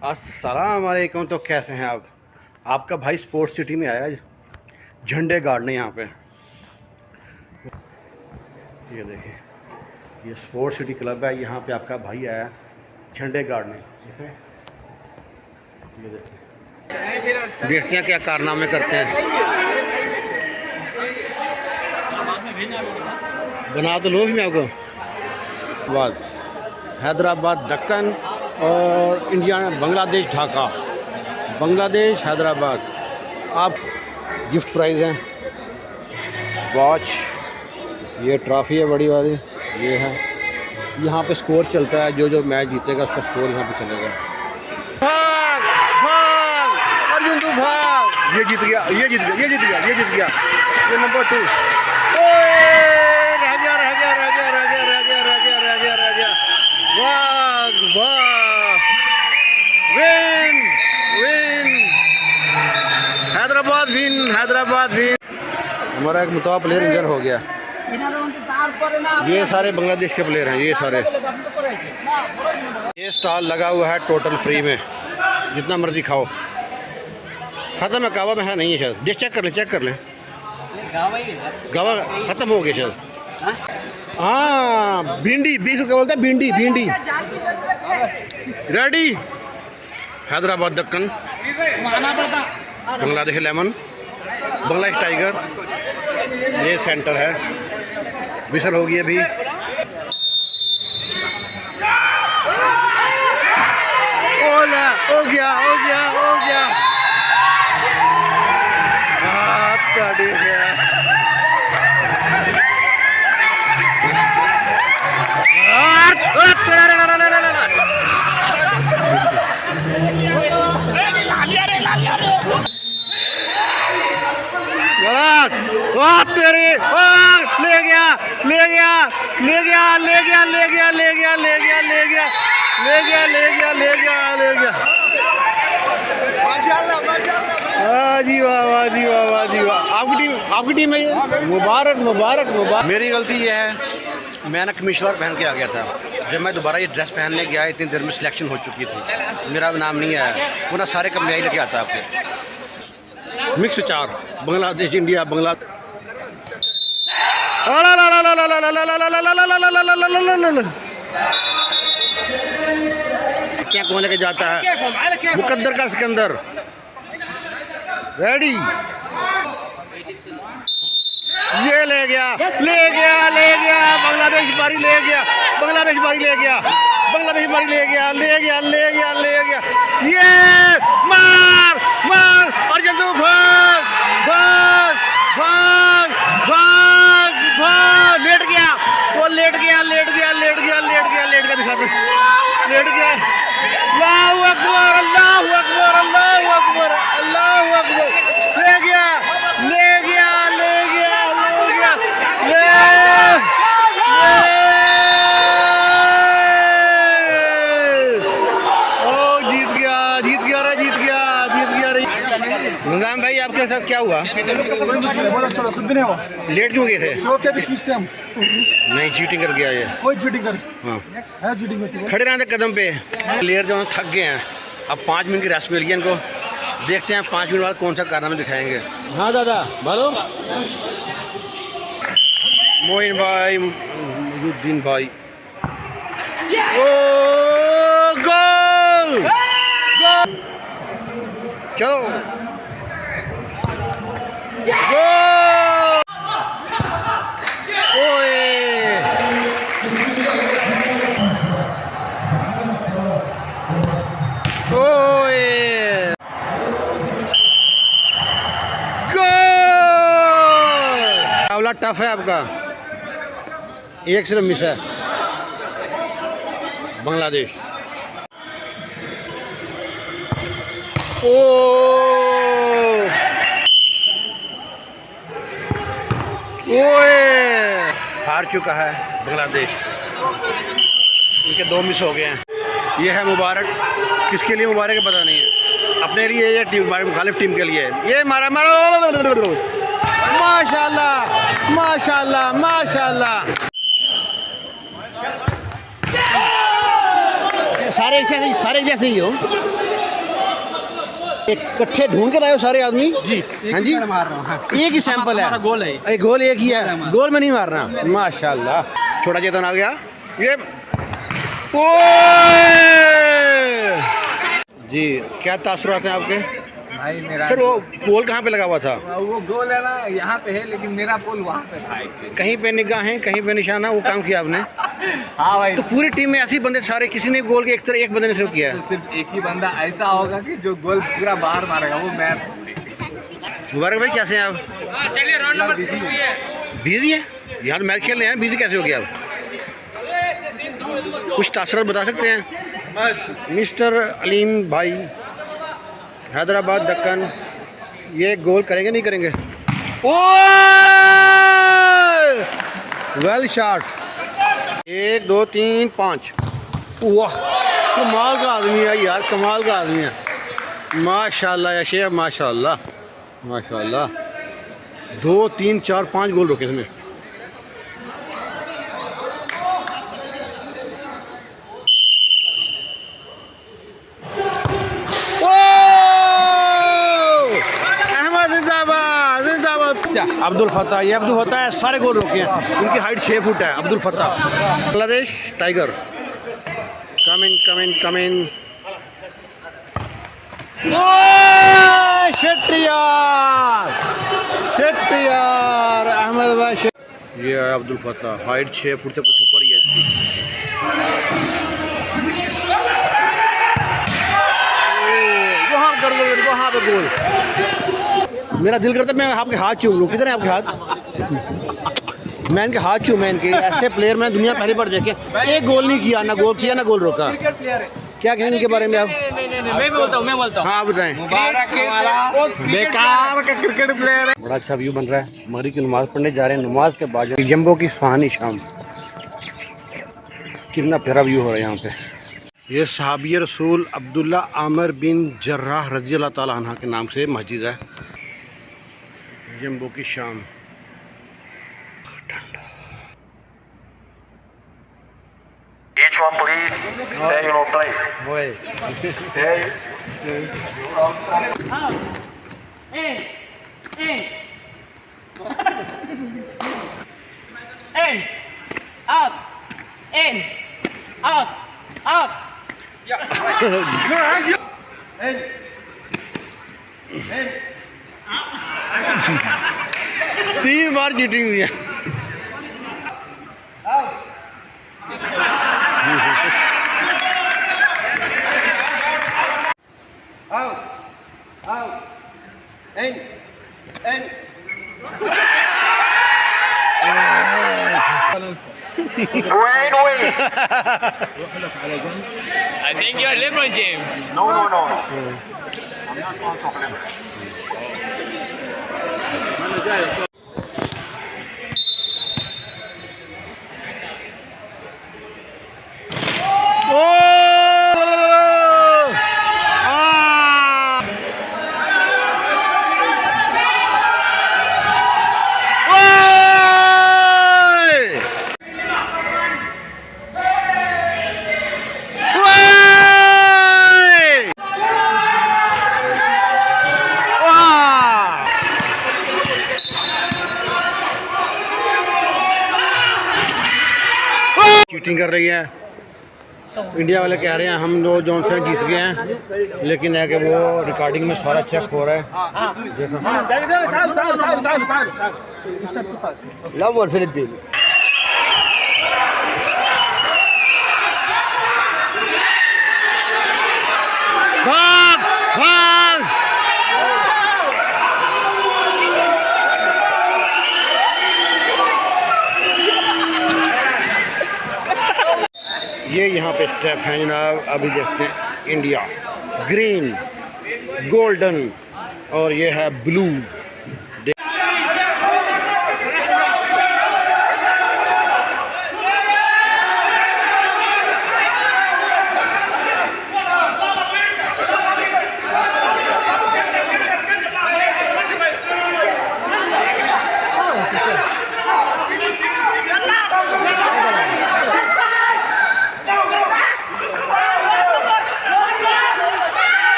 अस्सलाम वालेकुम। तो कैसे हैं आप? आपका भाई स्पोर्ट्स सिटी में आया झंडे गाड़ने। यहाँ पे ये देखिए, ये स्पोर्ट्स सिटी क्लब है। यहाँ पे आपका भाई आया झंडे गाड़ने। ये देखिए, देखते हैं क्या कारनामे करते हैं। बना तो लो भी आपको। बाद हैदराबाद दक्कन और इंडिया बांग्लादेश ढाका, बांग्लादेश हैदराबाद। आप गिफ्ट प्राइज़ हैं, वॉच, ये ट्रॉफ़ी है बड़ी वाली, ये है। यहाँ पे स्कोर चलता है, जो मैच जीतेगा उसका स्कोर यहाँ पे चलेगा। भाग भाग अर्जुन तू भाग। ये जीत गया, ये जीत गया, ये जीत गया, ये जीत गया। ये नंबर 2 रह गया, रह गया, रह गया, रह गया, रह गया, रह गया, रह गया, रह गया। भाग भाग, win win, Hyderabad win, Hyderabad win. हमारा एक मुतावा प्लेयर इंजर हो गया। ये सारे बांग्लादेश के प्लेयर हैं, ये सारे। ये स्टॉल लगा हुआ है टोटल फ्री में, जितना मर्जी खाओ। ख़त्म है, गावा में है नहीं है शायद। डिश चेक कर लें, चेक कर लें। गावा ख़त्म हो गया शायद। हाँ, भिंडी, बीस क्या बोलता है, भिंडी, भिंडी। Ready, Hyderabad Deccan, Bangladesh lemon, Bangladesh tiger. ये सेंटर है, विसल होगी अभी। ओला हो गया, हो गया, हो गया। तेरे ले गया, ले गया, ले गया, ले गया, ले गया, ले गया, ले गया, ले गया, ले गया, ले गया, ले गया, ले गया। वाह जी वाह, वाह जी वाह, वाह जी वाह। आपकी टीम है ये। मुबारक मुबारक मुबारक। मेरी गलती ये है, मैं ना कमिश्नर पहन के आ गया था। जब मैं दोबारा ये ड्रेस पहनने गया, इतनी देर में सिलेक्शन हो चुकी थी, मेरा नाम नहीं आया। वो ना सारे कम यही लेके आता आपको। Mix 4, Bangladesh India Bangladesh. क्या कौन लेके जाता है? मुकद्दर का सिकंदर। रेडी, ये ले गया, ले गया, ले गया। बांग्लादेश बारी ले गया, बांग्लादेश बारी ले गया, बांग्लादेश बारी ले गया, ले गया, ले गया, ले गया। ये मार मार अर्जुन तू भाग भाग भाग भाग भाग। लेट गया, वो लेट गया, लेट गया, लेट गया, लेट गया, लेट गया। दिखा दे, लेट गया। अल्लाहू अकबर, अल्लाहू अकबर, अल्लाहू अकबर, अल्लाहू अकबर। ले गया, ले गया, ले गया, ले गया, ओ जीत गया, जीत गया रे, जीत गया, जीत गया रे। निजाम भाई, आपके साथ क्या हुआ? कुछ भी नहीं हुआ। लेट क्यों गए थे? शो के भी खींचते हम। नहीं, चीटिंग कर गया ये। कोई चीटिंग कर, हाँ है चीटिंग होती है। खड़े रहते कदम पे। प्लेयर जो थक गए हैं, अब 5 मिनट की रेस्ट मिल गई इनको। देखते हैं 5 मिनट बाद कौन सा कारनामा दिखाएंगे। हाँ दादा बोलो। मोइन भाई, मुजुद्दीन भाई। ओ गोल, गोल, चलो गोल। ओए ओए, गोल। टफ है आपका, एक सिर्फ मिस है। बांग्लादेश। ओ ओए, हार चुका है बांग्लादेश। इनके 2 मिस हो गए हैं। ये है मुबारक, किसके लिए मुबारक है पता नहीं है। अपने लिए या टीम, हमारी मुखालिफ टीम के लिए। ये मारा मारो, माशाल्लाह माशाल्लाह माशाल्लाह। सारे जैसे ही हो। इकट्ठे ढूंढ के लाए हो सारे आदमी जी हाँ जी मार रहा हूँ हाँ। एक ही सैंपल है गोल है एक गोल एक ही है गोल में नहीं मारना माशाल्लाह छोटा चेतन आ गया ये ओए जी क्या तासुरात हैं आपके भाई मेरा सर वो पोल कहाँ पे लगा हुआ था वो गोल है ना यहाँ पे है, लेकिन मेरा पोल वहाँ पे था एक्चुअली। कहीं पे निगाहें कहीं पे निशाना वो काम किया आपने हाँ भाई, तो पूरी टीम में ऐसे ही बंदे सारे किसी ने गोल के एक तरह एक बंदे ने सिर्फ किया तो है सिर्फ एक ही बंदा ऐसा होगा कि जो गोल पूरा बाहर मारेगा, वो मैं। मुबारक भाई कैसे हैं आप चलिए राउंड नंबर 3 बिजी है यहाँ तो मैच खेल रहे हैं बिजी कैसे हो गया आप कुछ तासुरात बता सकते हैं मिस्टर अलीम भाई हैदराबाद दक्कन ये गोल करेंगे नहीं करेंगे ओ वेल शॉट 1 2 3 5 वाह कमाल का आदमी है यार कमाल का आदमी है माशाल्लाह या शेर माशाल्लाह माशाल्लाह 2 3 4 5 गोल रोके इसने अब्दुल फत्ता ये अब्दुल फत्ता है सारे गोल रोके हैं उनकी हाइट 6 फुट है अब्दुल फत्ता बांग्लादेश टाइगर कम इन शेट्टियार अहमद भाई ये है अब्दुल फत्ता हाइट 6 फुट से कुछ ऊपर ही है इसकी वहाँ पे गोल मेरा दिल करता है मैं आपके हाथ चूम लूँ किधर है आपके हाथ मैं इनके हाथ चूम मैं इनके ऐसे प्लेयर मैं दुनिया पहली बार देखे एक गोल नहीं किया ना गोल किया ना गोल रोका क्या कहें इनके बारे में आप मैं बोलता हूँ हाँ बताएं बेकार का क्रिकेट प्लेयर है। बड़ा अच्छा व्यू बन रहा है मगरिब की नमाज पढ़ने जा रहे हैं नमाज के बाद जम्बो की सुहानी शाम कितना प्यारा व्यू हो रहा है यहाँ पे ये सहाबी रसूल अब्दुल्ला आमिर बिन जर्राह रज़ी अल्लाह ताला अन्हा के नाम से मस्जिद है जम्बो की शाम ठंडा Each one, please. Stay in your place. Stay. In, out, in, out, out. 3 bar cheating हुई है Wait. I think you're LeBron James. No. I'm not fond of lemon. Cheating कर रही है इंडिया वाले कह रहे हैं हम लोग जो से जीत गए हैं लेकिन है कि वो रिकॉर्डिंग में सारा चेक हो रहा है देखो लव और फिलिपीन ये यहाँ पे स्टेप हैं जनाब अभी देखते हैं इंडिया ग्रीन गोल्डन और ये है ब्लू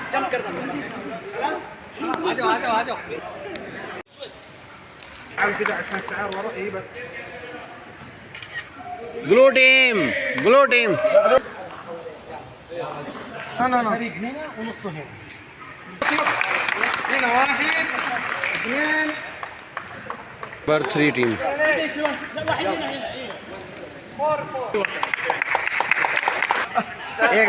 आ जाओ आ जाओ आ जाओ ग्लो टीम, ग्लो टीम। ना नंबर 3 टीम। एक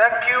Thank you,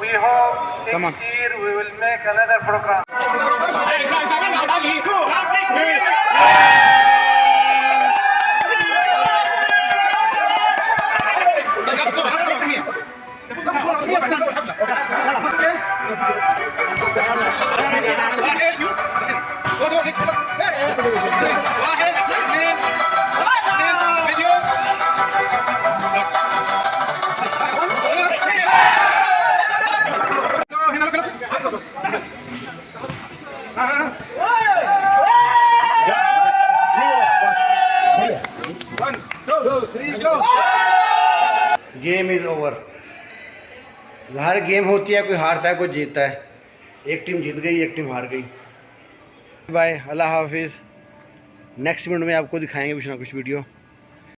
We hope Come on. next year we will make another program. Game is over. Her game होती है, कोई हारता है कोई जीतता है। एक टीम जीत गई, एक टीम हार गई। बाय, अल्लाह हाफिज़। नेक्स्ट मिनट में आपको दिखाएंगे कुछ ना कुछ वीडियो।